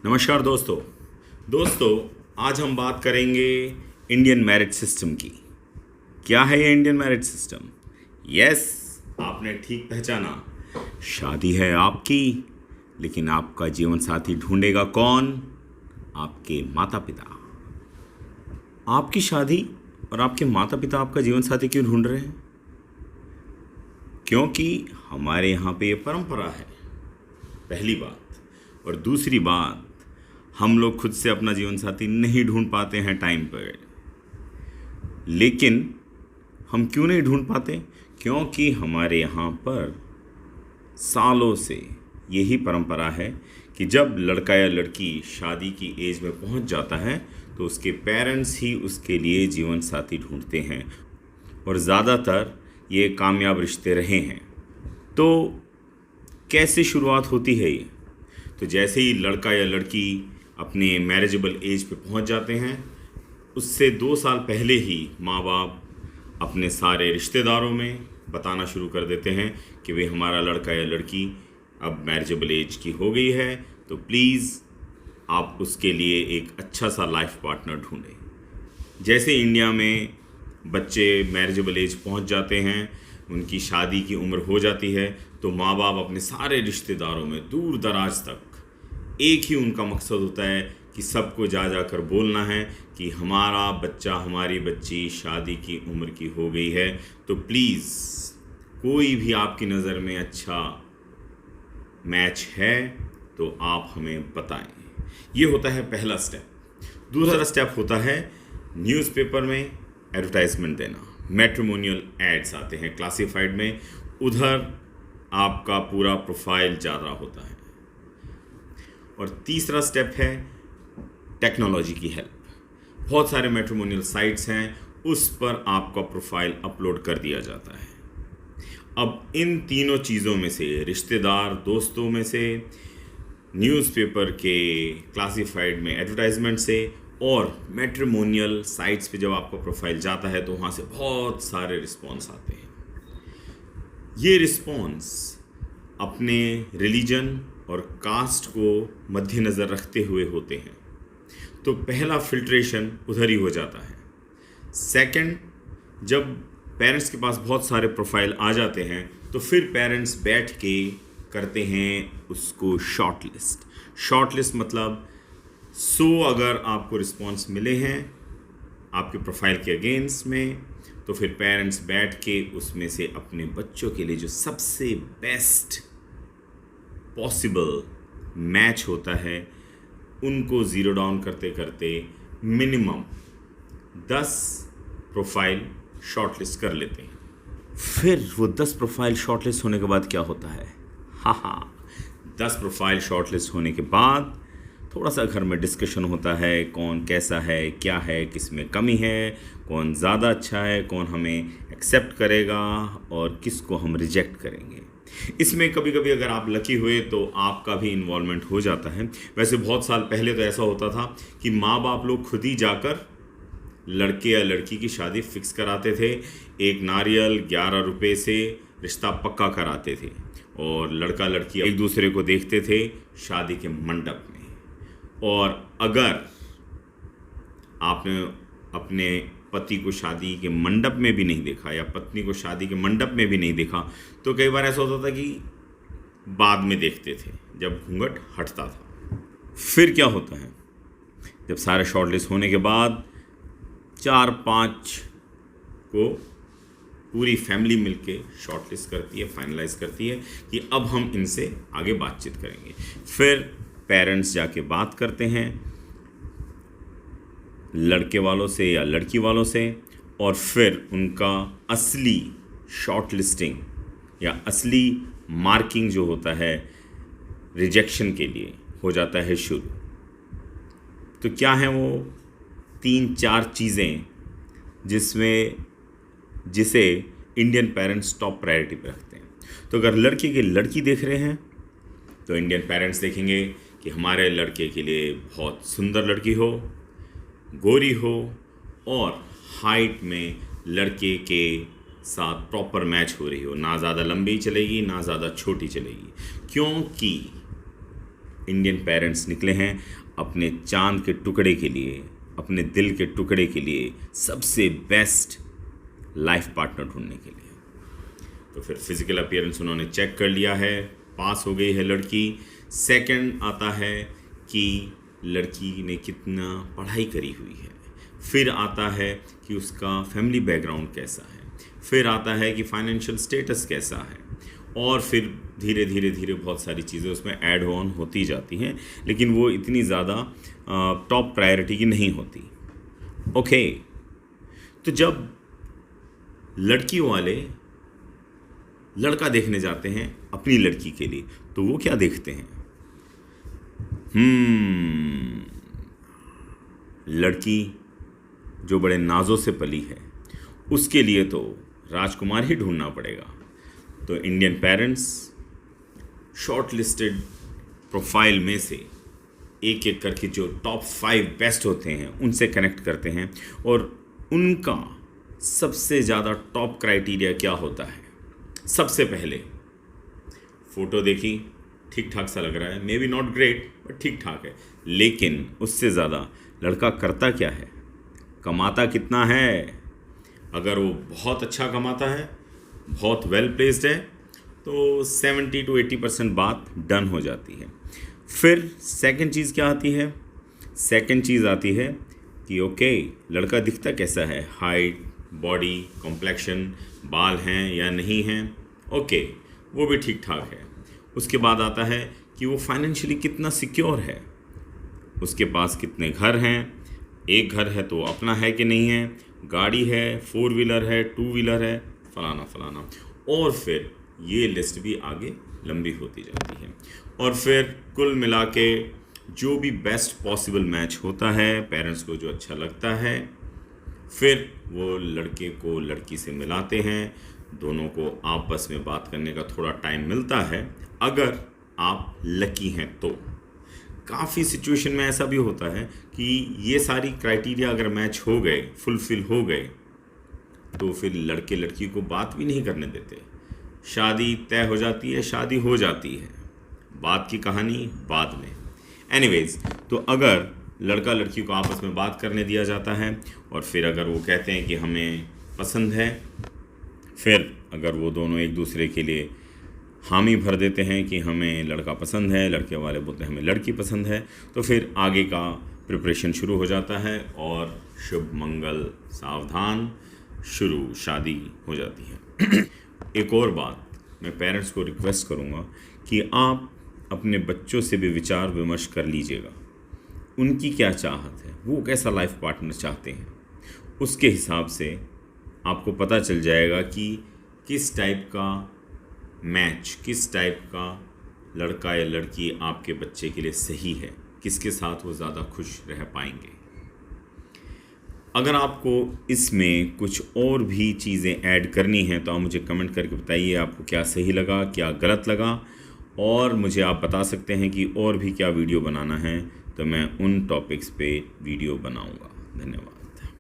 नमस्कार दोस्तों आज हम बात करेंगे इंडियन मैरिज सिस्टम की। क्या है ये इंडियन मैरिज सिस्टम? यस, आपने ठीक पहचाना। शादी है आपकी, लेकिन आपका जीवन साथी ढूंढेगा कौन? आपके माता पिता। आपकी शादी और आपके माता पिता आपका जीवन साथी क्यों ढूंढ रहे हैं? क्योंकि हमारे यहाँ पे ये परंपरा है, पहली बात। और दूसरी बात, हम लोग खुद से अपना जीवन साथी नहीं ढूंढ पाते हैं टाइम पर। लेकिन हम क्यों नहीं ढूंढ पाते? क्योंकि हमारे यहाँ पर सालों से यही परंपरा है कि जब लड़का या लड़की शादी की एज में पहुँच जाता है तो उसके पेरेंट्स ही उसके लिए जीवन साथी ढूंढते हैं, और ज़्यादातर ये कामयाब रिश्ते रहे हैं। तो कैसे शुरुआत होती है ये? तो जैसे ही लड़का या लड़की अपने मैरिजेबल एज पे पहुंच जाते हैं, उससे 2 साल पहले ही माँ बाप अपने सारे रिश्तेदारों में बताना शुरू कर देते हैं कि भाई हमारा लड़का या लड़की अब मैरिजेबल एज की हो गई है, तो प्लीज़ आप उसके लिए एक अच्छा सा लाइफ पार्टनर ढूंढें। जैसे इंडिया में बच्चे मैरिजेबल एज पहुंच जाते हैं, उनकी शादी की उम्र हो जाती है, तो माँ बाप अपने सारे रिश्तेदारों में दूर दराज तक एक ही उनका मकसद होता है कि सबको जा कर बोलना है कि हमारा बच्चा, हमारी बच्ची शादी की उम्र की हो गई है, तो प्लीज़ कोई भी आपकी नज़र में अच्छा मैच है तो आप हमें बताएं। ये होता है पहला स्टेप। दूसरा स्टेप होता है न्यूज़पेपर में एडवर्टाइजमेंट देना। मैट्रिमोनियल एड्स आते हैं क्लासिफाइड में, उधर आपका पूरा प्रोफाइल ज़्यादा होता है। और तीसरा स्टेप है टेक्नोलॉजी की हेल्प। बहुत सारे मैट्रिमोनियल साइट्स हैं, उस पर आपका प्रोफाइल अपलोड कर दिया जाता है। अब इन तीनों चीज़ों में से, रिश्तेदार दोस्तों में से, न्यूज़पेपर के क्लासिफाइड में एडवर्टाइजमेंट से, और मैट्रिमोनियल साइट्स पे जब आपका प्रोफाइल जाता है तो वहाँ से बहुत सारे रिस्पॉन्स आते हैं। ये रिस्पॉन्स अपने रिलीजन और कास्ट को मद्देनज़र रखते हुए होते हैं, तो पहला फिल्ट्रेशन उधर ही हो जाता है। सेकंड, जब पेरेंट्स के पास बहुत सारे प्रोफाइल आ जाते हैं तो फिर पेरेंट्स बैठ के करते हैं उसको शॉर्ट लिस्ट मतलब 100 अगर आपको रिस्पॉन्स मिले हैं आपके प्रोफाइल के अगेंस्ट में, तो फिर पेरेंट्स बैठ के उसमें से अपने बच्चों के लिए जो सबसे बेस्ट पॉसिबल मैच होता है उनको ज़ीरो डाउन करते करते मिनिमम 10 प्रोफाइल शॉर्टलिस्ट कर लेते हैं। फिर वो 10 प्रोफाइल शॉर्टलिस्ट होने के बाद क्या होता है? हाँ, 10 प्रोफाइल शॉर्टलिस्ट होने के बाद थोड़ा सा घर में डिस्कशन होता है, कौन कैसा है, क्या है, किस में कमी है, कौन ज़्यादा अच्छा है, कौन हमें एक्सेप्ट करेगा और किसको हम रिजेक्ट करेंगे। इसमें कभी कभी अगर आप लकी हुए तो आपका भी इन्वॉल्वमेंट हो जाता है। वैसे बहुत साल पहले तो ऐसा होता था कि माँ बाप लोग खुद ही जाकर लड़के या लड़की की शादी फिक्स कराते थे। एक नारियल 11 रुपये से रिश्ता पक्का कराते थे, और लड़का लड़की एक दूसरे को देखते थे शादी के मंडप में। और अगर आपने अपने पति को शादी के मंडप में भी नहीं देखा या पत्नी को शादी के मंडप में भी नहीं देखा, तो कई बार ऐसा होता था कि बाद में देखते थे जब घूंघट हटता था। फिर क्या होता है, जब सारे शॉर्टलिस्ट होने के बाद 4-5 को पूरी फैमिली मिलके शॉर्टलिस्ट करती है, फाइनलाइज करती है कि अब हम इनसे आगे बातचीत करेंगे। फिर पेरेंट्स जाके बात करते हैं लड़के वालों से या लड़की वालों से, और फिर उनका असली शॉर्टलिस्टिंग या असली मार्किंग जो होता है रिजेक्शन के लिए हो जाता है शुरू। तो क्या हैं वो 3-4 चीज़ें जिसे इंडियन पेरेंट्स टॉप प्रायोरिटी पे रखते हैं? तो अगर लड़के की लड़की देख रहे हैं तो इंडियन पेरेंट्स देखेंगे कि हमारे लड़के के लिए बहुत सुंदर लड़की हो, गोरी हो, और हाइट में लड़के के साथ प्रॉपर मैच हो रही हो, ना ज़्यादा लंबी चलेगी ना ज़्यादा छोटी चलेगी। क्योंकि इंडियन पेरेंट्स निकले हैं अपने चांद के टुकड़े के लिए, अपने दिल के टुकड़े के लिए सबसे बेस्ट लाइफ पार्टनर ढूंढने के लिए। तो फिर फिज़िकल अपीयरेंस उन्होंने चेक कर लिया है, पास हो गई है लड़की। सेकंड आता है कि लड़की ने कितना पढ़ाई करी हुई है, फिर आता है कि उसका फैमिली बैकग्राउंड कैसा है, फिर आता है कि फाइनेंशियल स्टेटस कैसा है, और फिर धीरे धीरे धीरे बहुत सारी चीज़ें उसमें ऐड ऑन होती जाती हैं, लेकिन वो इतनी ज़्यादा टॉप प्रायोरिटी की नहीं होती। ओके, तो जब लड़कियों वाले लड़का देखने जाते हैं अपनी लड़की के लिए, तो वो क्या देखते हैं? लड़की जो बड़े नाजों से पली है, उसके लिए तो राजकुमार ही ढूंढना पड़ेगा। तो Indian parents short listed profile में से एक एक करके जो टॉप 5 बेस्ट होते हैं उनसे कनेक्ट करते हैं, और उनका सबसे ज़्यादा टॉप क्राइटेरिया क्या होता है? सबसे पहले फ़ोटो देखी, ठीक ठाक सा लग रहा है, may be not great but ठीक ठाक है, लेकिन उससे ज़्यादा लड़का करता क्या है, कमाता कितना है। अगर वो बहुत अच्छा कमाता है, बहुत वेल प्लेस्ड है, तो 70 to 80% बात डन हो जाती है। फिर सेकंड चीज़ क्या आती है? सेकंड चीज़ आती है कि ओके, लड़का दिखता कैसा है, हाइट, बॉडी, कॉम्प्लेक्शन, बाल हैं या नहीं हैं, ओके वो भी ठीक ठाक है। उसके बाद आता है कि वो फाइनेंशियली कितना सिक्योर है, उसके पास कितने घर हैं, एक घर है तो अपना है कि नहीं है, गाड़ी है, 4 व्हीलर है, 2 व्हीलर है, फलाना फलाना, और फिर ये लिस्ट भी आगे लंबी होती जाती है। और फिर कुल मिला के जो भी बेस्ट पॉसिबल मैच होता है, पेरेंट्स को जो अच्छा लगता है, फिर वो लड़के को लड़की से मिलाते हैं, दोनों को आपस में बात करने का थोड़ा टाइम मिलता है अगर आप लकी हैं तो। काफ़ी सिचुएशन में ऐसा भी होता है कि ये सारी क्राइटेरिया अगर मैच हो गए, फुलफ़िल हो गए, तो फिर लड़के लड़की को बात भी नहीं करने देते, शादी तय हो जाती है, शादी हो जाती है, बात की कहानी बाद में। एनीवेज, तो अगर लड़का लड़की को आपस में बात करने दिया जाता है, और फिर अगर वो कहते हैं कि हमें पसंद है, फिर अगर वो दोनों एक दूसरे के लिए हामी भर देते हैं कि हमें लड़का पसंद है, लड़के वाले बोलते हैं हमें लड़की पसंद है, तो फिर आगे का प्रिपरेशन शुरू हो जाता है, और शुभ मंगल सावधान शुरू, शादी हो जाती है। एक और बात, मैं पेरेंट्स को रिक्वेस्ट करूँगा कि आप अपने बच्चों से भी विचार विमर्श कर लीजिएगा, उनकी क्या चाहत है, वो कैसा लाइफ पार्टनर चाहते हैं, उसके हिसाब से आपको पता चल जाएगा कि किस टाइप का मैच, किस टाइप का लड़का या लड़की आपके बच्चे के लिए सही है, किसके साथ वो ज़्यादा खुश रह पाएंगे। अगर आपको इसमें कुछ और भी चीज़ें ऐड करनी हैं तो आप मुझे कमेंट करके बताइए आपको क्या सही लगा, क्या गलत लगा, और मुझे आप बता सकते हैं कि और भी क्या वीडियो बनाना है, तो मैं उन टॉपिक्स पे वीडियो बनाऊंगा। धन्यवाद।